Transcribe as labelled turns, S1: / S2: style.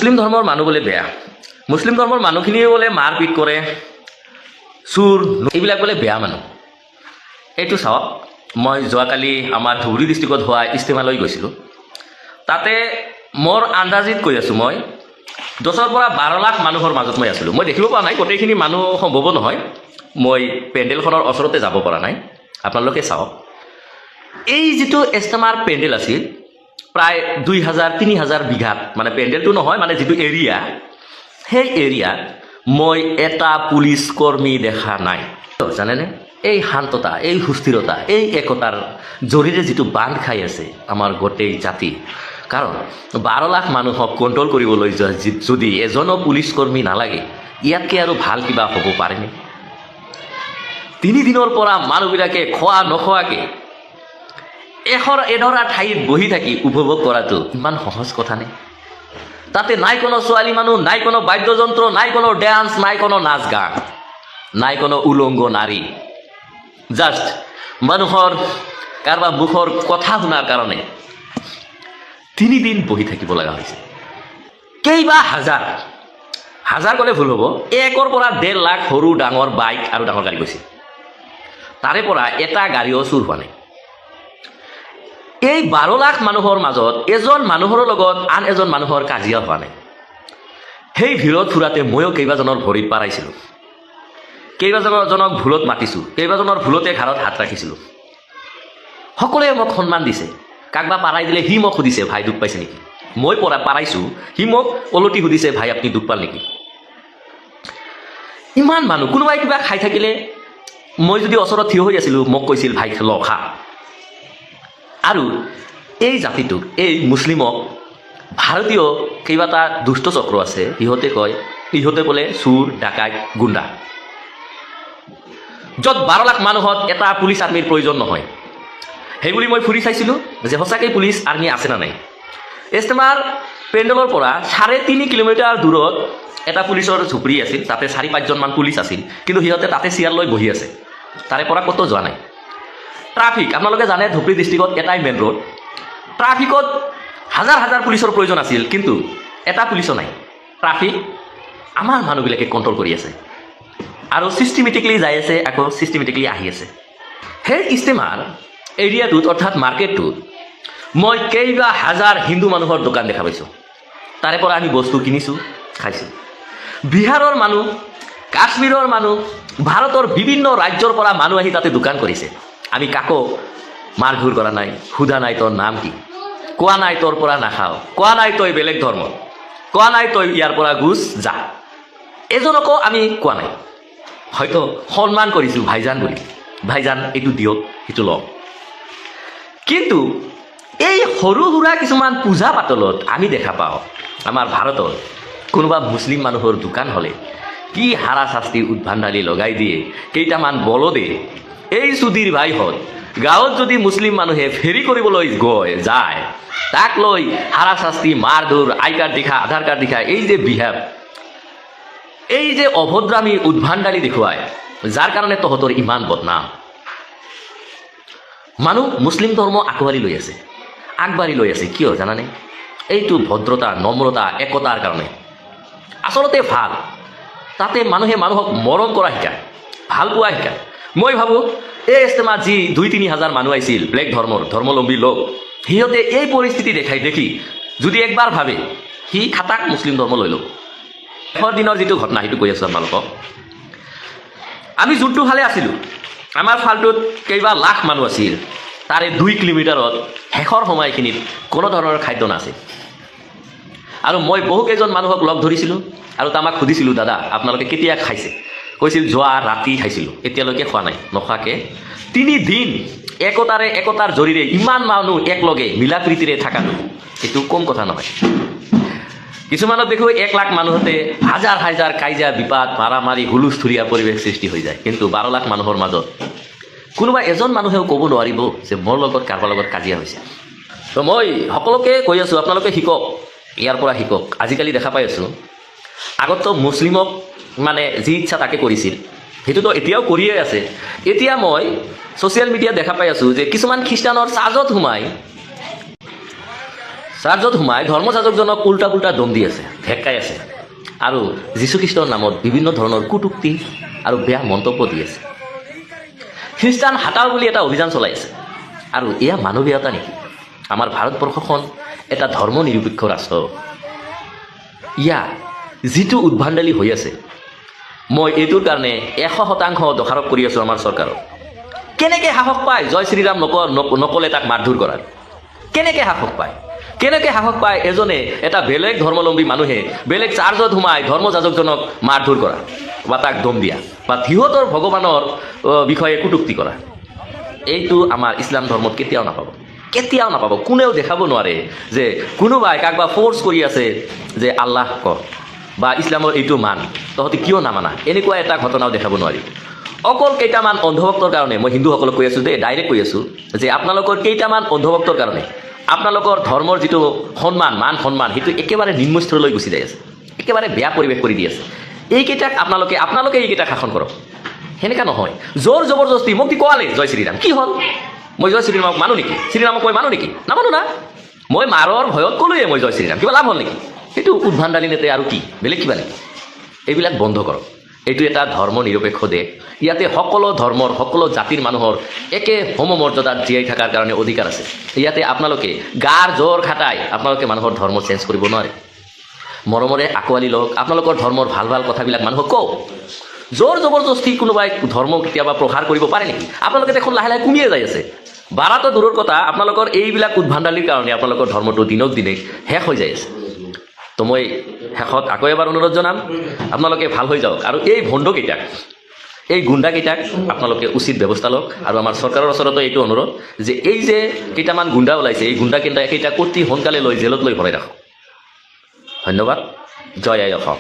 S1: মুছলিম ধৰ্মৰ মানুহ বোলে বেয়া, মুছলিম ধৰ্মৰ মানুহখিনিয়ে বোলে মাৰপিট কৰে, চুৰ, এইবিলাক বোলে বেয়া মানুহ। এইটো চাওক, মই যোৱাকালি আমাৰ ধুবুৰী ডিষ্ট্ৰিক্টত হোৱা ইজতেমালৈ গৈছিলোঁ। তাতে মোৰ আন্দাজিত কৈ আছোঁ, মই 10 পৰা 12 লাখ মানুহৰ মাজত মই আছিলোঁ। মই দেখিব পৰা নাই গোটেইখিনি মানুহ, সম্ভৱ নহয়, মই পেণ্ডেলখনৰ ওচৰতে যাব পৰা নাই। আপোনালোকে চাওক, এই যিটো ইজতেমাৰ পেণ্ডেল আছিল, প্ৰায় 2000-3000 বিঘাত, মানে পেণ্ডেলটো নহয়, মানে যিটো এৰিয়া, সেই এৰিয়াত মই এটা পুলিচ কৰ্মী দেখা নাই। জানেনে, এই শান্ততা, এই সুস্থিৰতা, এই একতাৰ জৰিৰে যিটো বান্ধ খাই আছে আমাৰ গোটেই জাতি। কাৰণ 12 লাখ মানুহক কণ্ট্ৰল কৰিবলৈ যদি এজনো পুলিচ কৰ্মী নালাগে, ইয়াতকৈ আৰু ভাল কিবা হ'ব পাৰেনে? 3 দিনৰ পৰা মানুহবিলাকে খোৱা নোখোৱাকৈ এডৰা ঠাইত বহি থাকি উপভোগ কৰাটো ইমান সহজ কথা নে? তাতে নাই কোনো ছোৱালী মানুহ, নাই কোনো বাদ্যযন্ত্ৰ, নাই কোনো ডেন্স, নাই কোনো নাচ গান, নাই কোনো উলংগ নাৰী। জাষ্ট মানুহৰ কাৰোবাৰ মুখৰ কথা শুনাৰ কাৰণে 3 দিন বহি থাকিব লগা হৈছে। কেইবা হাজাৰ, হাজাৰ ক'লে ভুল হ'ব, 1 পৰা 1.5 লাখ সৰু ডাঙৰ বাইক আৰু ডাঙৰ গাড়ী গৈছে। তাৰে পৰা এটা গাড়ীও চুৰ হোৱা নাই। এই 12 লাখ মানুহৰ মাজত এজন মানুহৰ লগত আন এজন মানুহৰ কাজিয়া হোৱা নাই। সেই ভিৰত ফুৰাতে ময়ো কেইবাজনৰ ভৰিত পাৰাইছিলোঁ, কেইবাজনক ভুলত মাতিছোঁ, কেইবাজনৰ ভুলতে ঘাৰত হাত ৰাখিছিলোঁ। সকলোৱে মোক সন্মান দিছে। কাকবা পাৰাই দিলে সি মোক সুধিছে, ভাই দুখ পাইছে নেকি? মই পাৰাইছোঁ, সি মোক ওলটি সুধিছে, ভাই আপুনি দুখ পাল নেকি? ইমান মানুহ, কোনোবাই কিবা খাই থাকিলে মই যদি ওচৰত থিয় হৈ আছিলোঁ, মোক কৈছিল, ভাই ল খা। আৰু এই জাতিটোক, এই মুছলিমক, ভাৰতীয় কেইবাটা দুষ্ট চক্ৰ আছে, সিহঁতে কয়, ইহঁতে বোলে চুৰ, ডাকাইত, গুণ্ডা। য'ত 12 লাখ মানুহত এটা পুলিচ আৰ্মীৰ প্ৰয়োজন নহয়, সেইবুলি মই ফুৰি চাইছিলোঁ যে সঁচাকৈ পুলিচ আৰ্মী আছে নে নাই। ইজতেমাৰ পেণ্ডেলৰ পৰা 3.5 কিলোমিটাৰ দূৰত এটা পুলিচৰ ঝুপৰি আছিল, তাতে 4-5জনমান পুলিচ আছিল, কিন্তু সিহঁতে তাতে চেয়াৰ লৈ বহি আছে, তাৰে পৰা ক'তো যোৱা নাই। ট্ৰাফিক, আপোনালোকে জানে ধুবুৰী ডিষ্ট্ৰিক্টত এটাই মেইন ৰোড, ট্ৰাফিকত হাজাৰ হাজাৰ পুলিচৰ প্ৰয়োজন আছিল, কিন্তু এটা পুলিচো নাই। ট্ৰাফিক আমাৰ মানুহবিলাকে কণ্ট্ৰল কৰি আছে আৰু ছিষ্টেমেটিকলি যাই আছে, আকৌ ছিষ্টেমেটিকলি আহি আছে। সেই ইজতেমাৰ এৰিয়াটোত, অৰ্থাৎ মাৰ্কেটটোত, মই কেইবা হাজাৰ হিন্দু মানুহৰ দোকান দেখা পাইছোঁ। তাৰে পৰা আমি বস্তু কিনিছোঁ, খাইছোঁ। বিহাৰৰ মানুহ, কাশ্মীৰৰ মানুহ, ভাৰতৰ বিভিন্ন ৰাজ্যৰ পৰা মানুহ আহি তাতে দোকান কৰিছে। আমি কাকো মাৰধৰ কৰা নাই, সোধা নাই তোৰ নাম কি, কোৱা নাই তোৰ পৰা নাখাওঁ, কোৱা নাই তই বেলেগ ধৰ্ম, কোৱা নাই তই ইয়াৰ পৰা গুচ যা, এজনকো আমি কোৱা নাই। হয়তো সন্মান কৰিছোঁ ভাইজান বুলি, ভাইজান এইটো দিয়ক, সেইটো লওক। কিন্তু এই সৰু সুৰা কিছুমান পূজা পাতলত আমি দেখা পাওঁ, আমাৰ ভাৰতত কোনোবা মুছলিম মানুহৰ দোকান হ'লে কি হাৰাশাস্তি উদ্ভাণ্ডালি লগাই দিয়ে কেইটামান বলদে। এই সুধীৰ ভাইহঁত গাঁৱত যদি মুছলিম মানুহে ফেৰী কৰিবলৈ যায়, তাক লৈ হাৰাশাস্তি, মাৰধৰ, আই কাৰ্ড দেখা, আধাৰ কাৰ্ড দেখা, এই যে বিহেভ, এই যে অভদ্ৰামী উদ্ভাণ্ডালি দেখুৱায়, যাৰ কাৰণে তহঁতৰ ইমান বদনাম। মানুহ মুছলিম ধৰ্ম আগবাঢ়ি লৈ আছে, কিয় জানানে? এইটো ভদ্ৰতা, নম্ৰতা, একতাৰ কাৰণে। আচলতে ভাল, তাতে মানুহে মানুহক মৰম কৰা শিকায়, ভাল পোৱা শিকায়। মই ভাবোঁ এই ইজতেমাত যি 2-3 হাজাৰ মানুহ আহিছিল, ব্লেক ধৰ্মাৱলম্বী লোক, সিহঁতে এই পৰিস্থিতি দেখি যদি একবাৰ ভাবে, সি খাটাক মুছলিম ধৰ্ম লৈ লওক। শেষৰ দিনৰ যিটো ঘটনা, সেইটো কৈ আছোঁ আপোনালোকক। আমি যোনটো ফালে আছিলোঁ, আমাৰ ফালটোত কেইবা লাখ মানুহ আছিল। তাৰে 2 কিলোমিটাৰত শেষৰ সময়খিনিত কোনো ধৰণৰ খাদ্য নাছিল। আৰু মই বহুকেইজন মানুহক লগ ধৰিছিলোঁ আৰু তামাক সুধিছিলোঁ, দাদা আপোনালোকে কেতিয়া খাইছে? কৈছিল, যোৱা ৰাতি খাইছিলোঁ, এতিয়ালৈকে খোৱা নাই। নোখোৱাকৈ 3 দিন একতাৰ জৰিৰে ইমান মানুহ একলগে মিলা প্ৰীতিৰে থকাটো, এইটো কম কথা নহয়। কিছুমানত দেখোঁ 1 লাখ মানুহতে হাজাৰ হাজাৰ কাজিয়া, বিবাদ, মাৰামাৰি, হুলস্থুলীয়া পৰিৱেশ সৃষ্টি হৈ যায়। কিন্তু 12 লাখ মানুহৰ মাজত কোনোবা এজন মানুহেও ক'ব নোৱাৰিব যে মোৰ লগত কাৰোবাৰ লগত কাজিয়া হৈছে। তো মই সকলোকে কৈ আছোঁ, আপোনালোকে শিকক, ইয়াৰ পৰা শিকক। আজিকালি দেখা পাই আছোঁ, আগততো মুছলিমক মানে যি ইচ্ছা তাকে কৰিছিল, সেইটোতো এতিয়াও কৰিয়ে আছে। এতিয়া মই ছ'চিয়েল মিডিয়াত দেখা পাই আছোঁ যে কিছুমান খ্ৰীষ্টানৰ চাৰ্জত সোমাই চাৰ্চত সোমাই ধৰ্মযাজকজনক উল্টা পুল্টা দম দি আছে, ঢেকাই আছে আৰু যীশুখ্ৰীষ্টৰ নামত বিভিন্ন ধৰণৰ কুটুক্তি আৰু বেয়া মন্তব্য দি আছে। খ্ৰীষ্টান হাটাও বুলি এটা অভিযান চলাই আছে। আৰু এয়া মানৱীয়তা নেকি? আমাৰ ভাৰতবৰ্ষখন এটা ধৰ্ম নিৰপেক্ষ ৰাষ্ট্ৰ। ইয়াত যিটো উদ্ভণ্ডালি হৈ আছে, মই এইটোৰ কাৰণে 100% দোষাৰোপ কৰি আছোঁ আমাৰ চৰকাৰক। কেনেকৈ সাহস পায় জয় শ্ৰীৰাম নকলে তাক মাৰধৰ কৰাৰ? কেনেকৈ সাহস পায়? কেনেকৈ সাহস পায় এজনে এটা বেলেগ ধৰ্মাৱলম্বী মানুহে বেলেগ চাৰ্চত সোমাই ধৰ্মযাজকজনক মাৰধৰ কৰা বা তাক দম দিয়া বা সিহঁতৰ ভগৱানৰ বিষয়ে কটূক্তি কৰা? এইটো আমাৰ ইছলাম ধৰ্মত কেতিয়াও নাপাব, কেতিয়াও নাপাব। কোনেও দেখাব নোৱাৰে যে কোনোবাই কাকবা ফ'ৰ্চ কৰি আছে যে আল্লাহ ক বা ইছলামৰ এইটো মান, তহঁতি কিয় নামানা, এনেকুৱা এটা ঘটনাও দেখাব নোৱাৰি। অকল কেইটামান অন্ধভক্তৰ কাৰণে, মই হিন্দুসকলক কৈ আছোঁ দেই, ডাইৰেক্ট কৈ আছোঁ যে আপোনালোকৰ কেইটামান অন্ধভক্তৰ কাৰণে আপোনালোকৰ ধৰ্মৰ যিটো সন্মান, মান সন্মান, সেইটো একেবাৰে নিম্ন স্তৰলৈ গুচি যাই আছে, একেবাৰে বেয়া পৰিৱেশ কৰি দি আছে। এইকেইটাক আপোনালোকে এইকেইটাক শাসন কৰক। সেনেকুৱা নহয়, জোৰ জবৰদস্তি মোক দি কোৱালে জয় শ্ৰীৰাম, কি হ'ল? মই জয় শ্ৰীৰামক মানো নেকি? শ্ৰীৰামক মই মানো নেকি? নামানো না। মই মাৰৰ ভয়ত ক'লোৱে মই জয় শ্ৰীৰাম, কিবা লাভ হ'ল নেকি? সেইটো উদ্ভণ্ডালি নেতে আৰু কি বেলেগ কিবা নেকি? এইবিলাক বন্ধ কৰক। এইটো এটা ধৰ্ম নিৰপেক্ষ দেশ। ইয়াতে সকলো ধৰ্মৰ, সকলো জাতিৰ মানুহৰ একে সমমৰ্যাদাত জীয়াই থকাৰ কাৰণে অধিকাৰ আছে। ইয়াতে আপোনালোকে গাৰ জোৰ খাটাই আপোনালোকে মানুহৰ ধৰ্ম চেঞ্জ কৰিব নোৱাৰে। মৰমৰে আঁকোৱালি লওক, আপোনালোকৰ ধৰ্মৰ ভাল ভাল কথাবিলাক মানুহক কওক। জোৰ জবৰদস্তি কোনোবাই ধৰ্ম কেতিয়াবা প্ৰসাৰ কৰিব পাৰে নেকি? আপোনালোকে দেখোন লাহে লাহে কমিয়ে যাই আছে। বাৰাতো দূৰৰ কথা, আপোনালোকৰ এইবিলাক উদ্ভণ্ডালিৰ কাৰণে আপোনালোকৰ ধৰ্মটো দিনক দিনে শেষ হৈ যাই আছে। তো মই শেষত আকৌ এবাৰ অনুৰোধ জনাম, আপোনালোকে ভাল হৈ যাওক আৰু এই ভণ্ডকেইটাক, এই গুণ্ডাকেইটাক আপোনালোকে উচিত ব্যৱস্থা লওক। আৰু আমাৰ চৰকাৰৰ ওচৰতো এইটো অনুৰোধ যে এই যে কেইটামান গুণ্ডা ওলাইছে, এই গুণ্ডাকেইটা অতি সোনকালে লৈ জেলত লৈ ভৰাই ৰাখক। ধন্যবাদ। জয় আই অসম।